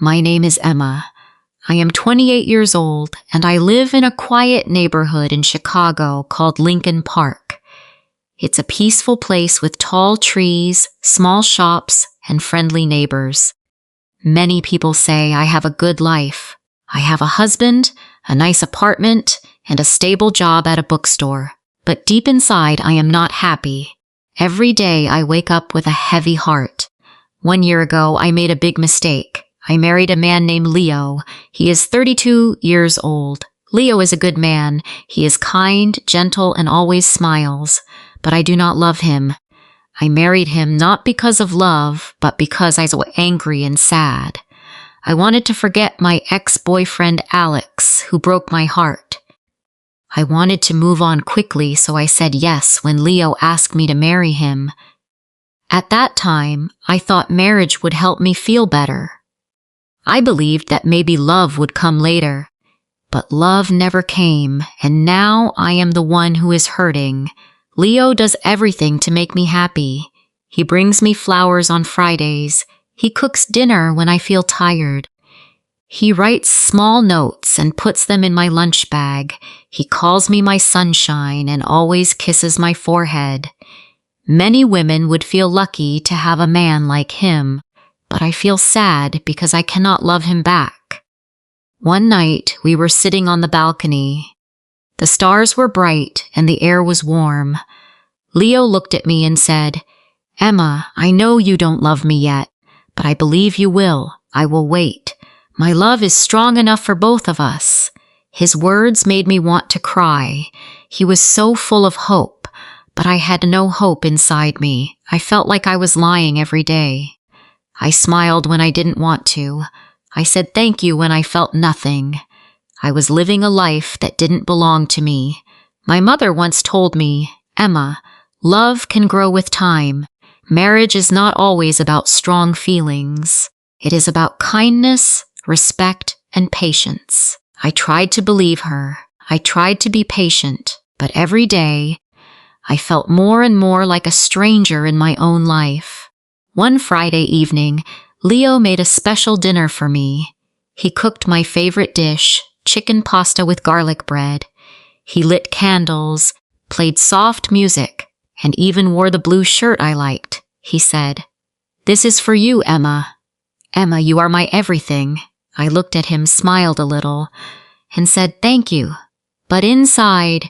My name is Emma. I am 28 years old, and I live in a quiet neighborhood in Chicago called Lincoln Park. It's a peaceful place with tall trees, small shops, and friendly neighbors. Many people say I have a good life. I have a husband, a nice apartment, and a stable job at a bookstore. But deep inside, I am not happy. Every day I wake up with a heavy heart. 1 year ago, I made a big mistake. I married a man named Leo. He is 32 years old. Leo is a good man. He is kind, gentle, and always smiles. But I do not love him. I married him not because of love, but because I was angry and sad. I wanted to forget my ex-boyfriend Alex, who broke my heart. I wanted to move on quickly, so I said yes when Leo asked me to marry him. At that time, I thought marriage would help me feel better. I believed that maybe love would come later. But love never came, and now I am the one who is hurting. Leo does everything to make me happy. He brings me flowers on Fridays. He cooks dinner when I feel tired. He writes small notes and puts them in my lunch bag. He calls me my sunshine and always kisses my forehead. Many women would feel lucky to have a man like him, but I feel sad because I cannot love him back. One night, we were sitting on the balcony. The stars were bright and the air was warm. Leo looked at me and said, "Emma, I know you don't love me yet, but I believe you will. I will wait. My love is strong enough for both of us." His words made me want to cry. He was so full of hope, but I had no hope inside me. I felt like I was lying every day. I smiled when I didn't want to. I said thank you when I felt nothing. I was living a life that didn't belong to me. My mother once told me, "Emma, love can grow with time. Marriage is not always about strong feelings. It is about kindness, respect, and patience." I tried to believe her. I tried to be patient, but every day, I felt more and more like a stranger in my own life. One Friday evening, Leo made a special dinner for me. He cooked my favorite dish, chicken pasta with garlic bread. He lit candles, played soft music, and even wore the blue shirt I liked. He said, "This is for you, Emma. Emma, you are my everything." I looked at him, smiled a little, and said thank you. But inside,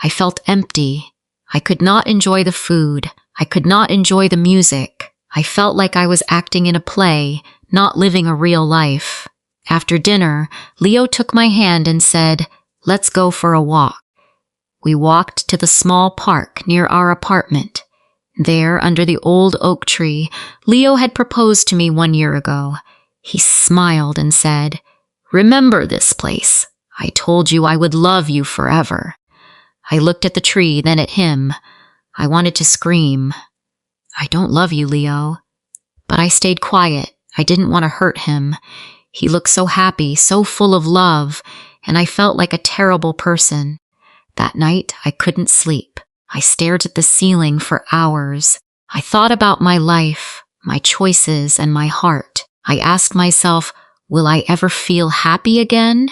I felt empty. I could not enjoy the food. I could not enjoy the music. I felt like I was acting in a play, not living a real life. After dinner, Leo took my hand and said, "Let's go for a walk." We walked to the small park near our apartment. There, under the old oak tree, Leo had proposed to me 1 year ago. He smiled and said, "Remember this place. I told you I would love you forever." I looked at the tree, then at him. I wanted to scream. "I don't love you, Leo." But I stayed quiet. I didn't want to hurt him. He looked so happy, so full of love, and I felt like a terrible person. That night, I couldn't sleep. I stared at the ceiling for hours. I thought about my life, my choices, and my heart. I asked myself, will I ever feel happy again?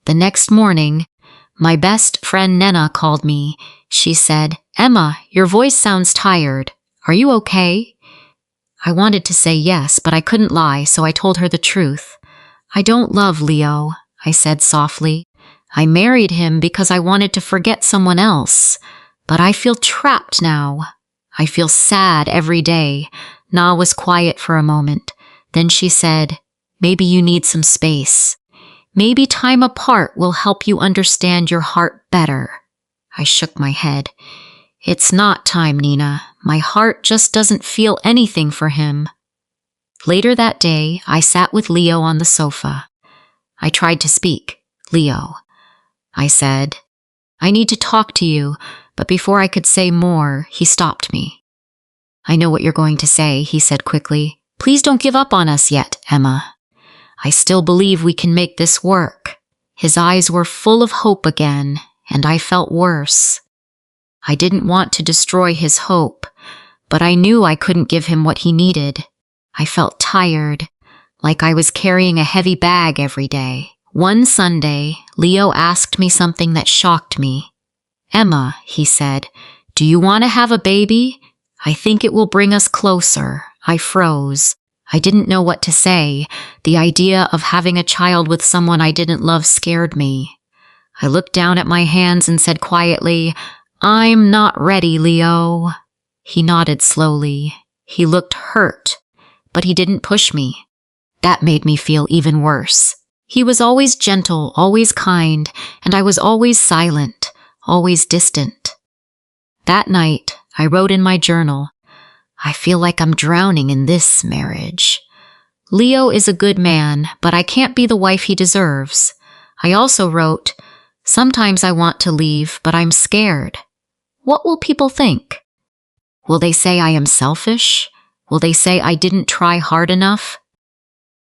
The next morning, my best friend Nena called me. She said, "Emma, your voice sounds tired. Are you okay?" I wanted to say yes, but I couldn't lie, so I told her the truth. "I don't love Leo," I said softly. "I married him because I wanted to forget someone else. But I feel trapped now. I feel sad every day." Na was quiet for a moment. Then she said, "Maybe you need some space. Maybe time apart will help you understand your heart better." I shook my head. "It's not time, Nina. My heart just doesn't feel anything for him." Later that day, I sat with Leo on the sofa. I tried to speak. "Leo," I said, "I need to talk to you," but before I could say more, he stopped me. "I know what you're going to say," he said quickly. "Please don't give up on us yet, Emma. I still believe we can make this work." His eyes were full of hope again, and I felt worse. I didn't want to destroy his hope, but I knew I couldn't give him what he needed. I felt tired. like I was carrying a heavy bag every day. One Sunday, Leo asked me something that shocked me. "Emma," he said, "do you want to have a baby? I think it will bring us closer." I froze. I didn't know what to say. The idea of having a child with someone I didn't love scared me. I looked down at my hands and said quietly, "I'm not ready, Leo." He nodded slowly. He looked hurt, but he didn't push me. That made me feel even worse. He was always gentle, always kind, and I was always silent, always distant. That night, I wrote in my journal, "I feel like I'm drowning in this marriage. Leo is a good man, but I can't be the wife he deserves." I also wrote, "Sometimes I want to leave, but I'm scared. What will people think? Will they say I am selfish? Will they say I didn't try hard enough?"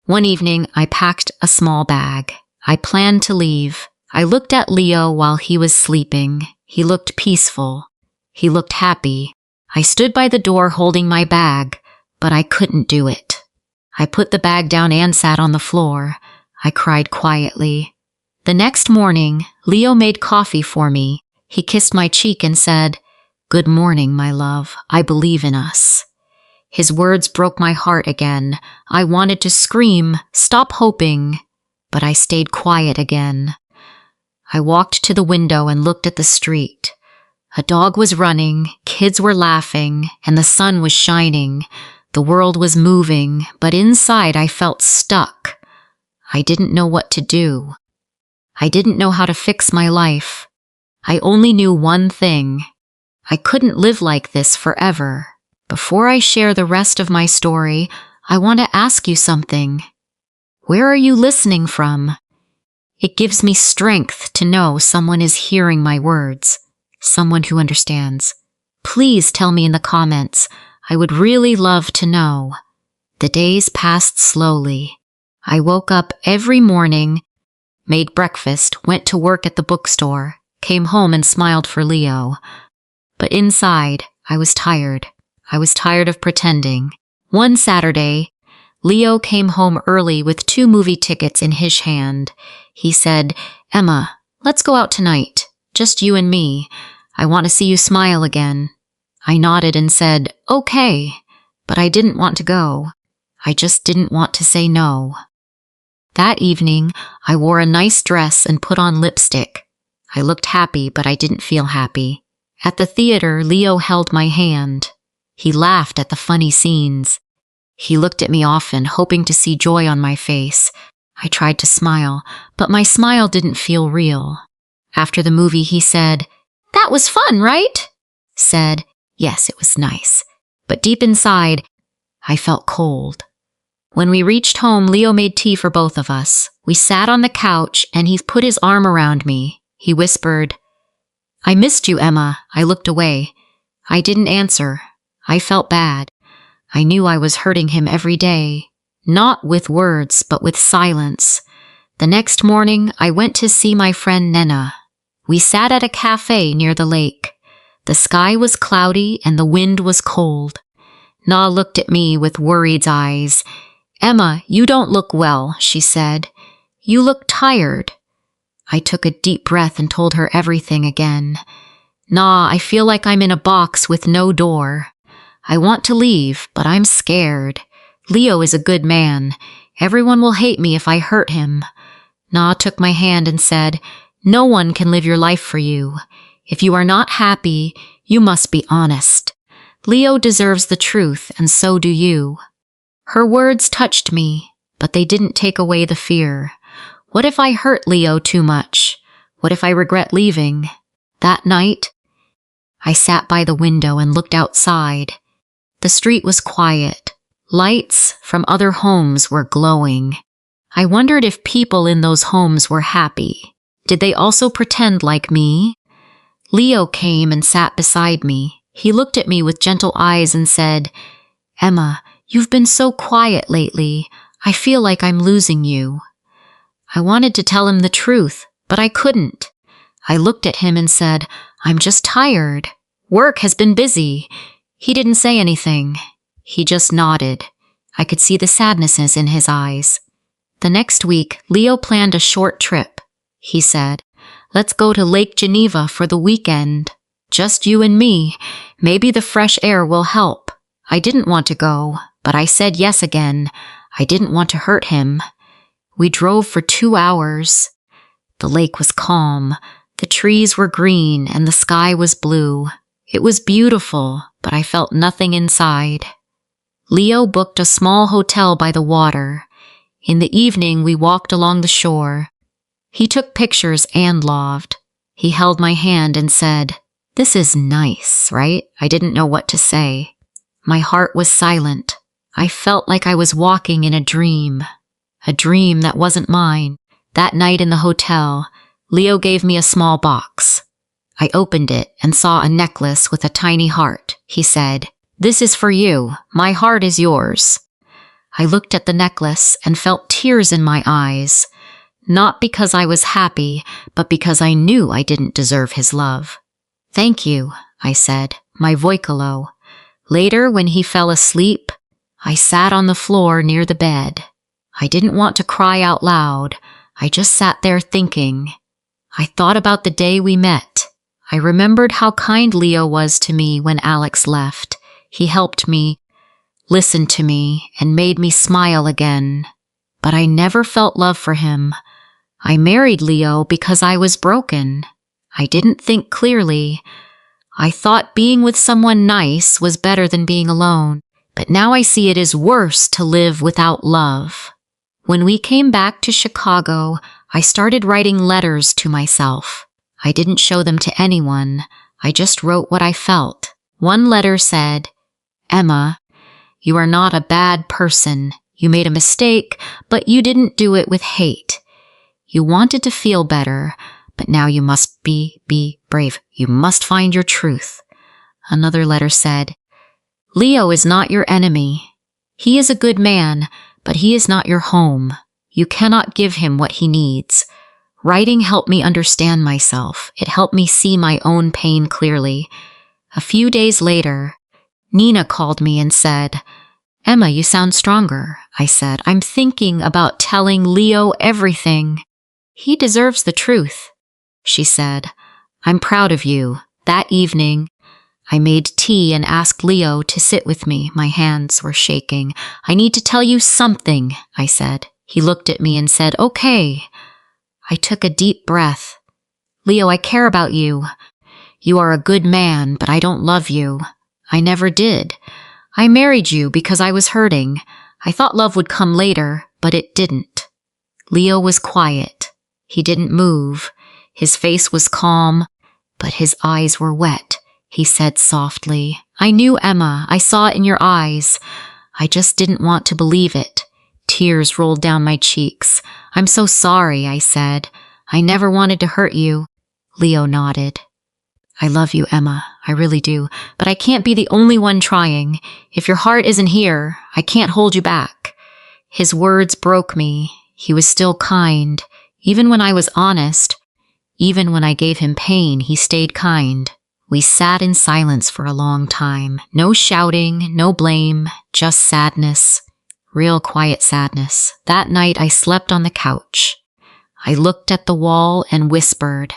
One evening, I packed a small bag. I planned to leave. I looked at Leo while he was sleeping. He looked peaceful. He looked happy. I stood by the door holding my bag, but I couldn't do it. I put the bag down and sat on the floor. I cried quietly. The next morning, Leo made coffee for me. He kissed my cheek and said, "Good morning, my love. I believe in us." His words broke my heart again. I wanted to scream, "Stop hoping," but I stayed quiet again. I walked to the window and looked at the street. A dog was running, kids were laughing, and the sun was shining. The world was moving, but inside I felt stuck. I didn't know what to do. I didn't know how to fix my life. I only knew one thing. I couldn't live like this forever. Before I share the rest of my story, I want to ask you something. Where are you listening from? It gives me strength to know someone is hearing my words, someone who understands. Please tell me in the comments. I would really love to know. The days passed slowly. I woke up every morning, made breakfast, went to work at the bookstore, came home and smiled for Leo. But inside, I was tired. I was tired of pretending. One Saturday, Leo came home early with 2 movie tickets in his hand. He said, "Emma, let's go out tonight. Just you and me. I want to see you smile again." I nodded and said, "Okay," but I didn't want to go. I just didn't want to say no. That evening, I wore a nice dress and put on lipstick. I looked happy, but I didn't feel happy. At the theater, Leo held my hand. He laughed at the funny scenes. He looked at me often, hoping to see joy on my face. I tried to smile, but my smile didn't feel real. After the movie, he said, "That was fun, right?" Said, "Yes, it was nice." But deep inside, I felt cold. When we reached home, Leo made tea for both of us. We sat on the couch, and he put his arm around me. He whispered, "I missed you, Emma." I looked away. I didn't answer. I felt bad. I knew I was hurting him every day, not with words, but with silence. The next morning, I went to see my friend Nena. We sat at a cafe near the lake. The sky was cloudy and the wind was cold. Na looked at me with worried eyes. "Emma, you don't look well," she said. "You look tired." I took a deep breath and told her everything again. "Na, I feel like I'm in a box with no door. I want to leave, but I'm scared. Leo is a good man. Everyone will hate me if I hurt him." Na took my hand and said, "No one can live your life for you. If you are not happy, you must be honest. Leo deserves the truth, and so do you." Her words touched me, but they didn't take away the fear. What if I hurt Leo too much? What if I regret leaving? That night, I sat by the window and looked outside. The street was quiet. Lights from other homes were glowing. I wondered if people in those homes were happy. Did they also pretend like me? Leo came and sat beside me. He looked at me with gentle eyes and said, "Emma, you've been so quiet lately. I feel like I'm losing you." I wanted to tell him the truth, but I couldn't. I looked at him and said, "I'm just tired. Work has been busy." He didn't say anything. He just nodded. I could see the sadness in his eyes. The next week, Leo planned a short trip. He said, "Let's go to Lake Geneva for the weekend. Just you and me. Maybe the fresh air will help." I didn't want to go, but I said yes again. I didn't want to hurt him. We drove for 2 hours. The lake was calm. The trees were green and the sky was blue. It was beautiful, but I felt nothing inside. Leo booked a small hotel by the water. In the evening, we walked along the shore. He took pictures and laughed. He held my hand and said, "This is nice, right?" I didn't know what to say. My heart was silent. I felt like I was walking in a dream that wasn't mine. That night in the hotel, Leo gave me a small box. I opened it and saw a necklace with a tiny heart. He said, "This is for you. My heart is yours." I looked at the necklace and felt tears in my eyes, not because I was happy, but because I knew I didn't deserve his love. "Thank you," I said, my voicalo. Later, when he fell asleep, I sat on the floor near the bed. I didn't want to cry out loud. I just sat there thinking. I thought about the day we met. I remembered how kind Leo was to me when Alex left. He helped me, listened to me, and made me smile again. But I never felt love for him. I married Leo because I was broken. I didn't think clearly. I thought being with someone nice was better than being alone, but now I see it is worse to live without love. When we came back to Chicago, I started writing letters to myself. I didn't show them to anyone. I just wrote what I felt. One letter said, "Emma, you are not a bad person. You made a mistake, but you didn't do it with hate. You wanted to feel better, but now you must be brave. You must find your truth." Another letter said, "Leo is not your enemy. He is a good man, but he is not your home. You cannot give him what he needs." Writing helped me understand myself. It helped me see my own pain clearly. A few days later, Nina called me and said, "Emma, you sound stronger." I said, "I'm thinking about telling Leo everything. He deserves the truth." She said, "I'm proud of you." That evening, I made tea and asked Leo to sit with me. My hands were shaking. "I need to tell you something," I said. He looked at me and said, "Okay." I took a deep breath. "Leo, I care about you. You are a good man, but I don't love you. I never did. I married you because I was hurting. I thought love would come later, but it didn't." Leo was quiet. He didn't move. His face was calm, but his eyes were wet. He said softly, "I knew, Emma. I saw it in your eyes. I just didn't want to believe it." Tears rolled down my cheeks. "I'm so sorry," I said. "I never wanted to hurt you." Leo nodded. "I love you, Emma. I really do. But I can't be the only one trying. If your heart isn't here, I can't hold you back." His words broke me. He was still kind. Even when I was honest, even when I gave him pain, he stayed kind. We sat in silence for a long time. No shouting, no blame, just sadness. Real quiet sadness. That night I slept on the couch. I looked at the wall and whispered.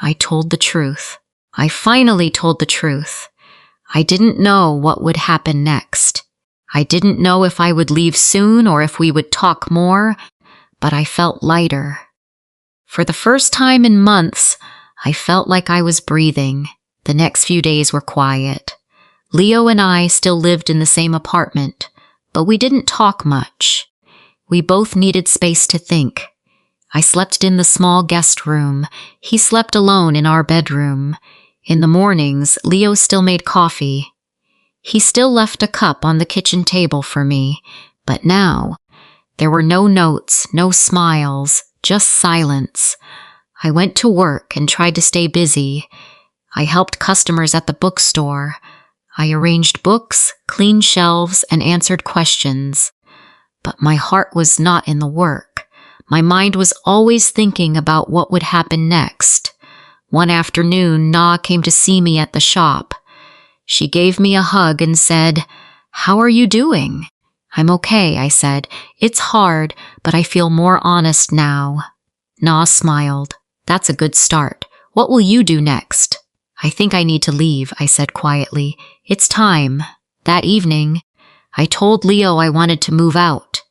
I told the truth. I finally told the truth. I didn't know what would happen next. I didn't know if I would leave soon or if we would talk more, but I felt lighter. For the first time in months, I felt like I was breathing. The next few days were quiet. Leo and I still lived in the same apartment, but we didn't talk much. We both needed space to think. I slept in the small guest room. He slept alone in our bedroom. In the mornings, Leo still made coffee. He still left a cup on the kitchen table for me, but now there were no notes, no smiles, just silence. I went to work and tried to stay busy. I helped customers at the bookstore. I arranged books, cleaned shelves, and answered questions. But my heart was not in the work. My mind was always thinking about what would happen next. One afternoon, Na came to see me at the shop. She gave me a hug and said, "How are you doing?" I'm okay, I said. It's hard, but I feel more honest now. Na smiled. That's a good start. What will you do next? I think I need to leave, I said quietly. It's time. That evening, I told Leo I wanted to move out.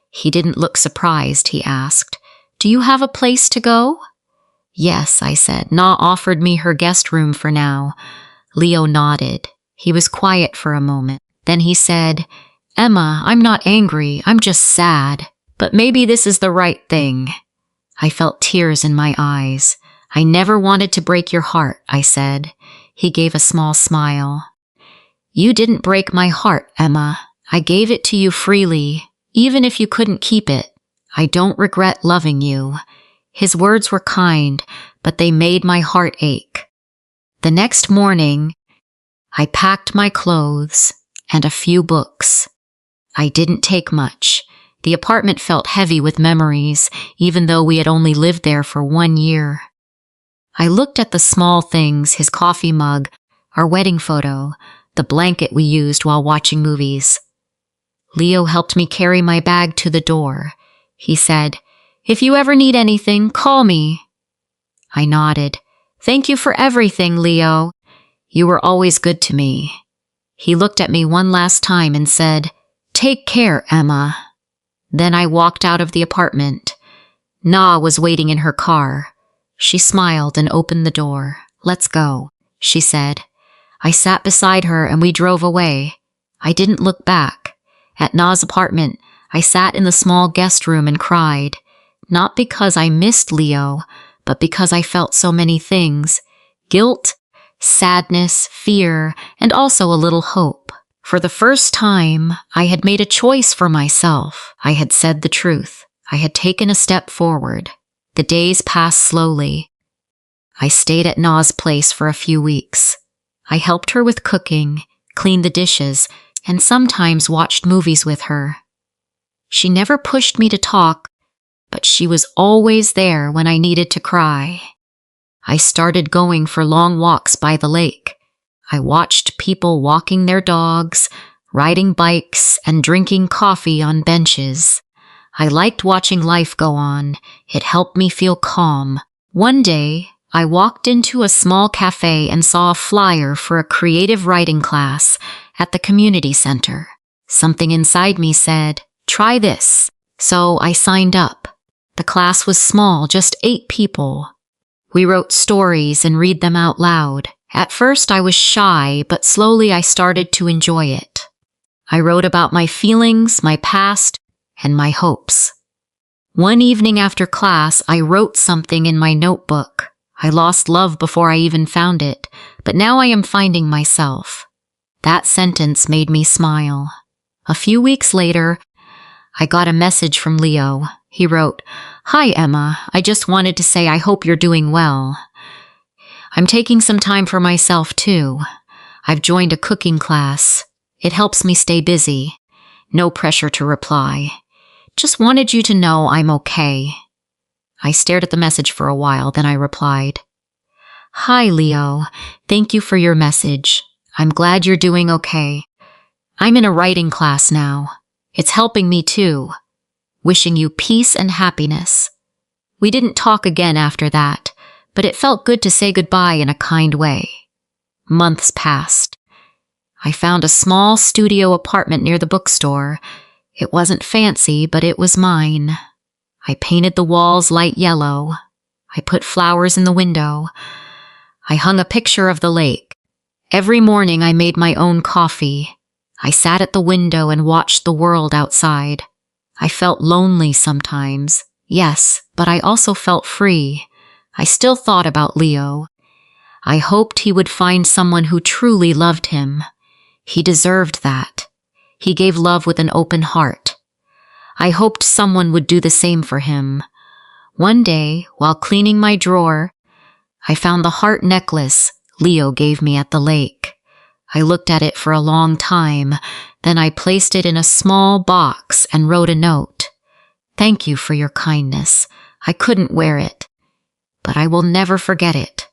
He didn't look surprised, he asked. Do you have a place to go? Yes, I said. Na offered me her guest room for now. Leo nodded. He was quiet for a moment. Then he said, Emma, I'm not angry. I'm just sad. But maybe this is the right thing. I felt tears in my eyes. I never wanted to break your heart, I said. He gave a small smile. You didn't break my heart, Emma. I gave it to you freely, even if you couldn't keep it. I don't regret loving you. His words were kind, but they made my heart ache. The next morning, I packed my clothes and a few books. I didn't take much. The apartment felt heavy with memories, even though we had only lived there for 1 year. I looked at the small things, his coffee mug, our wedding photo, the blanket we used while watching movies. Leo helped me carry my bag to the door. He said, If you ever need anything, call me. I nodded. Thank you for everything, Leo. You were always good to me. He looked at me one last time and said, Take care, Emma. Then I walked out of the apartment. Na was waiting in her car. She smiled and opened the door. Let's go, she said. I sat beside her and we drove away. I didn't look back. At Na's apartment, I sat in the small guest room and cried. Not because I missed Leo, but because I felt so many things. Guilt, sadness, fear, and also a little hope. For the first time, I had made a choice for myself. I had said the truth. I had taken a step forward. The days passed slowly. I stayed at Na's place for a few weeks. I helped her with cooking, cleaned the dishes, and sometimes watched movies with her. She never pushed me to talk, but she was always there when I needed to cry. I started going for long walks by the lake. I watched people walking their dogs, riding bikes, and drinking coffee on benches. I liked watching life go on. It helped me feel calm. One day, I walked into a small cafe and saw a flyer for a creative writing class at the community center. Something inside me said, Try this. So I signed up. The class was small, just 8 people. We wrote stories and read them out loud. At first I was shy, but slowly I started to enjoy it. I wrote about my feelings, my past, and my hopes. One evening after class, I wrote something in my notebook. I lost love before I even found it, but now I am finding myself. That sentence made me smile. A few weeks later, I got a message from Leo. He wrote, Hi, Emma. I just wanted to say I hope you're doing well. I'm taking some time for myself, too. I've joined a cooking class. It helps me stay busy. No pressure to reply. Just wanted you to know I'm okay. I stared at the message for a while, then I replied, Hi, Leo. Thank you for your message. I'm glad you're doing okay. I'm in a writing class now. It's helping me too. Wishing you peace and happiness. We didn't talk again after that, but it felt good to say goodbye in a kind way. Months passed. I found a small studio apartment near the bookstore. It wasn't fancy, but it was mine. I painted the walls light yellow. I put flowers in the window. I hung a picture of the lake. Every morning I made my own coffee. I sat at the window and watched the world outside. I felt lonely sometimes, yes, but I also felt free. I still thought about Leo. I hoped he would find someone who truly loved him. He deserved that. He gave love with an open heart. I hoped someone would do the same for him. One day, while cleaning my drawer, I found the heart necklace Leo gave me at the lake. I looked at it for a long time, then I placed it in a small box and wrote a note. Thank you for your kindness. I couldn't wear it, but I will never forget it.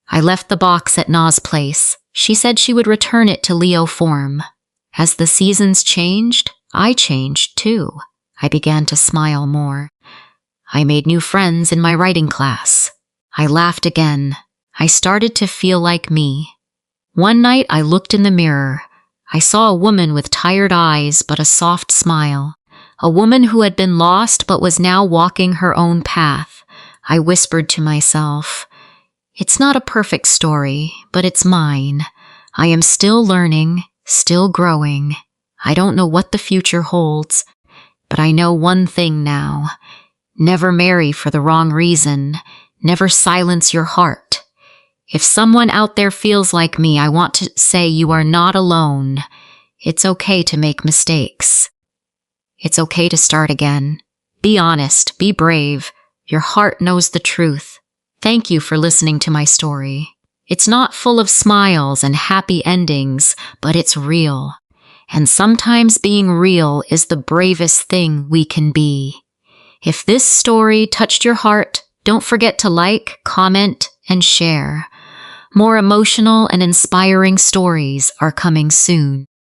I left the box at Na's place. She said she would return it to Leo form. As the seasons changed, I changed too. I began to smile more. I made new friends in my writing class. I laughed again. I started to feel like me. One night I looked in the mirror. I saw a woman with tired eyes but a soft smile. A woman who had been lost but was now walking her own path. I whispered to myself, "It's not a perfect story, but it's mine. I am still learning, still growing. I don't know what the future holds, but I know one thing now. Never marry for the wrong reason. Never silence your heart. If someone out there feels like me, I want to say you are not alone. It's okay to make mistakes. It's okay to start again. Be honest, be brave. Your heart knows the truth. Thank you for listening to my story. It's not full of smiles and happy endings, but it's real. And sometimes being real is the bravest thing we can be. If this story touched your heart, don't forget to like, comment, and share. More emotional and inspiring stories are coming soon.